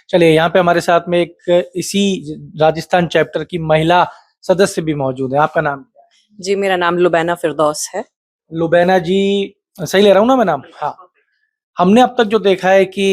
चलिए, यहाँ पे हमारे साथ में एक इसी राजस्थान चैप्टर की महिला सदस्य भी मौजूद है। आपका नाम क्या है? जी, मेरा नाम लुबैना फिरदौस है। लुबैना जी, सही ले रहा हूँ ना मैं नाम? हाँ। हमने अब तक जो देखा है कि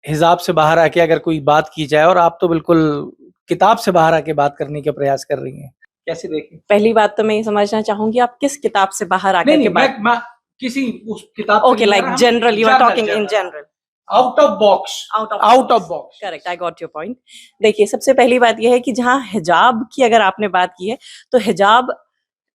हिजाब से बाहर आके अगर कोई बात की जाए, और आप तो बिल्कुल किताब से बाहर आके बात करने का प्रयास कर रही हैं। कैसे देखें? पहली बात तो मैं ये समझना चाहूँगी आप किस किताब से बाहर नहीं, आकर के नहीं, बात। मैं किसी उस किताब पे ओके, नहीं जा लाइक रहा, हम general you are general talking in general general. Out of box, out of box. Correct, I got your point. देखिए, सबसे पहली बात यह है कि जहाँ हिजाब की अगर आपने बात की है, तो हिजाब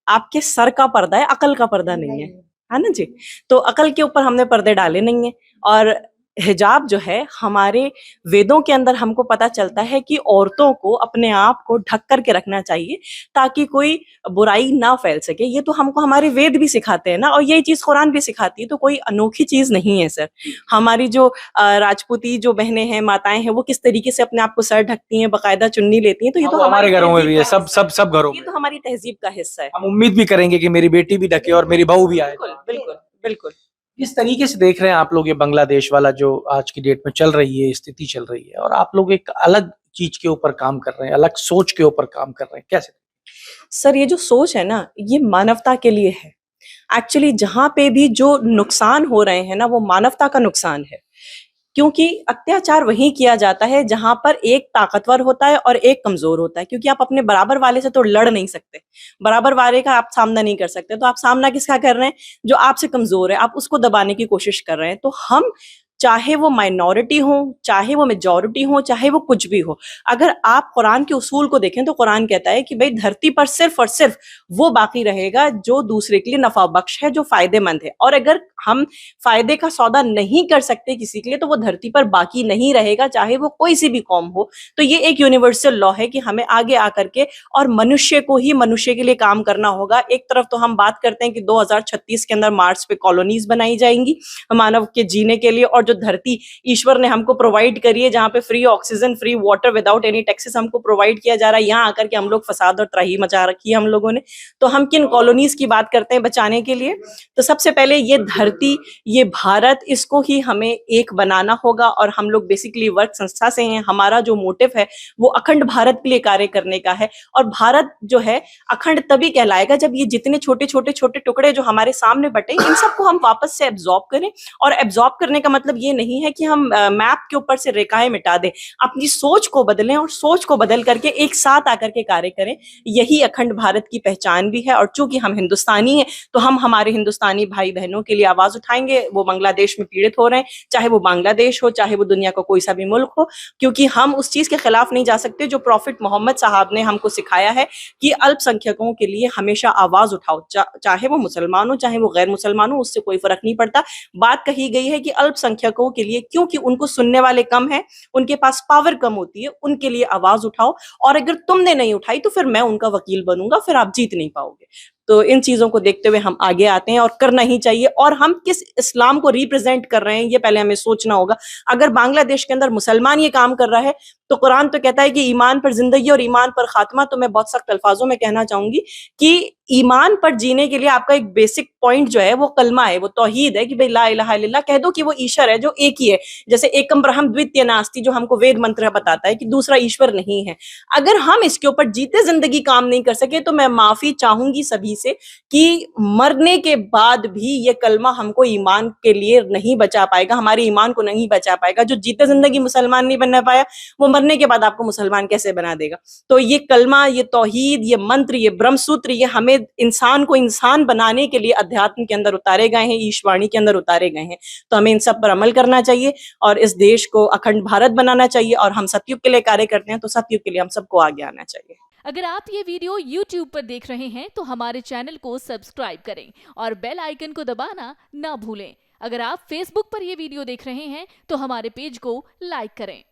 आपके सर का पर्दा है, अकल का पर्दा नहीं है ना जी? तो अकल के ऊपर हमने पर्दे डाले नहीं है। और हिजाब जो है हमारे वेदों के अंदर हमको पता चलता है कि औरतों को अपने आप को ढक करके रखना चाहिए ताकि कोई बुराई ना फैल सके। ये तो हमको हमारे वेद भी सिखाते हैं ना, और यही चीज कुरान भी सिखाती है, तो कोई अनोखी चीज नहीं है सर। हमारी जो राजपूती जो बहनें हैं, माताएं हैं, वो किस तरीके से अपने आप को सर ढकती हैं, बकायदा चुन्नी लेती हैं, तो ये तो हमारे घरों में भी है, सब तहजीब का सब सब घरों ये में। तो हमारी तहजीब का हिस्सा है। हम उम्मीद भी करेंगे कि मेरी बेटी भी ढके और मेरी बहू भी आए। बिल्कुल बिल्कुल बिल्कुल। इस तरीके से देख रहे हैं आप लोग ये बांग्लादेश वाला जो आज की डेट में चल रही है, स्थिति चल रही है, और आप लोग एक अलग चीज के ऊपर काम कर रहे हैं, अलग सोच के ऊपर काम कर रहे हैं, कैसे? सर, ये जो सोच है ना, ये मानवता के लिए है। एक्चुअली जहां पे भी जो नुकसान हो रहे हैं ना, वो मानवता का नुकसान है। क्योंकि अत्याचार वहीं किया जाता है जहां पर एक ताकतवर होता है और एक कमजोर होता है, क्योंकि आप अपने बराबर वाले से तो लड़ नहीं सकते, बराबर वाले का आप सामना नहीं कर सकते, तो आप सामना किसका कर रहे हैं? जो आपसे कमजोर है, आप उसको दबाने की कोशिश कर रहे हैं। तो हम, चाहे वो माइनॉरिटी हो, चाहे वो मेजॉरिटी हो, चाहे वो कुछ भी हो, अगर आप कुरान के उसूल को देखें तो कुरान कहता है कि भाई धरती पर सिर्फ और सिर्फ वो बाकी रहेगा जो दूसरे के लिए नफा बख्श है, जो फायदेमंद है। और अगर हम फायदे का सौदा नहीं कर सकते किसी के लिए, तो वो धरती पर बाकी नहीं रहेगा, चाहे वो कोई सी भी कौम हो। तो ये एक यूनिवर्सल लॉ है कि हमें आगे आकर के और मनुष्य को ही मनुष्य के लिए काम करना होगा। एक तरफ तो हम बात करते हैं कि 2036 के अंदर मार्स पे कॉलोनीज बनाई जाएंगी मानव के जीने के लिए, और जो धरती ईश्वर ने हमको प्रोवाइड करी है, जहाँ पे free oxygen, free water, without any taxes हमको प्रोवाइड किया जा रहा है, यहाँ आकर के हम लोग फसाद और त्राही मचा रखी है हम लोगों ने। तो हम किन कॉलोनीज की बात करते हैं बचाने के लिए? तो सबसे पहले ये धरती, ये भारत, इसको ही हमें एक बनाना होगा। और हम लोग बेसिकली वर्क संस्था से हैं, हमारा जो मोटिव है वो अखंड भारत के लिए कार्य करने का है। और भारत जो है अखंड तभी कहलाएगा जब ये जितने छोटे छोटे छोटे टुकड़े जो हमारे सामने बटे, इन सबको हम वापस से एब्जॉर्ब करें। और एब्जॉर्ब करने का मतलब ये नहीं है कि हम मैप के ऊपर से रेखाएं मिटा दें, अपनी सोच को बदलें और सोच को बदल करके एक साथ आकर के कार्य करें। यही अखंड भारत की पहचान भी है। और चूंकि हम हिंदुस्तानी हैं, तो हम हमारे हिंदुस्तानी भाई बहनों के लिए आवाज उठाएंगे, वो बांग्लादेश में पीड़ित हो रहे हैं, चाहे वो बांग्लादेश हो, चाहे वो दुनिया का कोई सा भी मुल्क हो। क्योंकि हम उस चीज के खिलाफ नहीं जा सकते जो प्रॉफिट मोहम्मद साहब ने हमको सिखाया है कि अल्पसंख्यकों के लिए हमेशा आवाज उठाओ, चाहे वो मुसलमान हो, चाहे वो गैर मुसलमान हो, उससे कोई फर्क नहीं पड़ता। बात कही गई है कि अल्पसंख्यकों के लिए, क्योंकि उनको सुनने वाले कम है, उनके पास पावर कम होती है, उनके लिए आवाज उठाओ। और अगर तुमने नहीं उठाई तो फिर मैं उनका वकील बनूंगा, फिर आप जीत नहीं पाओगे। तो इन चीजों को देखते हुए हम आगे आते हैं, और करना ही चाहिए। और हम किस इस्लाम को रिप्रेजेंट कर रहे हैं, ये पहले हमें सोचना होगा। अगर बांग्लादेश के अंदर मुसलमान ये काम कर रहा है, तो कुरान तो कहता है कि ईमान पर जिंदगी और ईमान पर खात्मा। तो मैं बहुत सख्त अल्फाजों में कहना चाहूंगी कि ईमान पर जीने के लिए आपका एक बेसिक पॉइंट जो है वो कलमा है, वो तौहीद है कि भाई ला इलाहा इल्लल्लाह, कह दो कि वो ईश्वर है जो एक ही है। जैसे एकम ब्रह्म द्वितीय नास्ति, जो हमको वेद मंत्र बताता है कि दूसरा ईश्वर नहीं है। अगर हम इसके ऊपर जीते जिंदगी काम नहीं कर सके, तो मैं माफी चाहूंगी सभी से कि मरने के बाद भी ये कलमा हमको ईमान के लिए नहीं बचा पाएगा, हमारे ईमान को नहीं बचा पाएगा। जो जीते जिंदगी मुसलमान नहीं बनना पाया, वो मरने के बाद आपको मुसलमान कैसे बना देगा? तो ये कलमा, ये तौहीद, ये मंत्र, ये ब्रह्मसूत्र, ये हमें इंसान को इंसान बनाने के लिए अध्यात्म के अंदर उतारे गए हैं, ईशवाणी के अंदर उतारे गए हैं। तो हमें इन सब पर अमल करना चाहिए और इस देश को अखंड भारत बनाना चाहिए। और हम सतयुग के लिए कार्य करते हैं, तो सतयुग के लिए हम सबको आगे आना चाहिए। अगर आप ये वीडियो YouTube पर देख रहे हैं तो हमारे चैनल को सब्सक्राइब करें और बेल आइकन को दबाना ना भूलें। अगर आप Facebook पर ये वीडियो देख रहे हैं तो हमारे पेज को लाइक करें।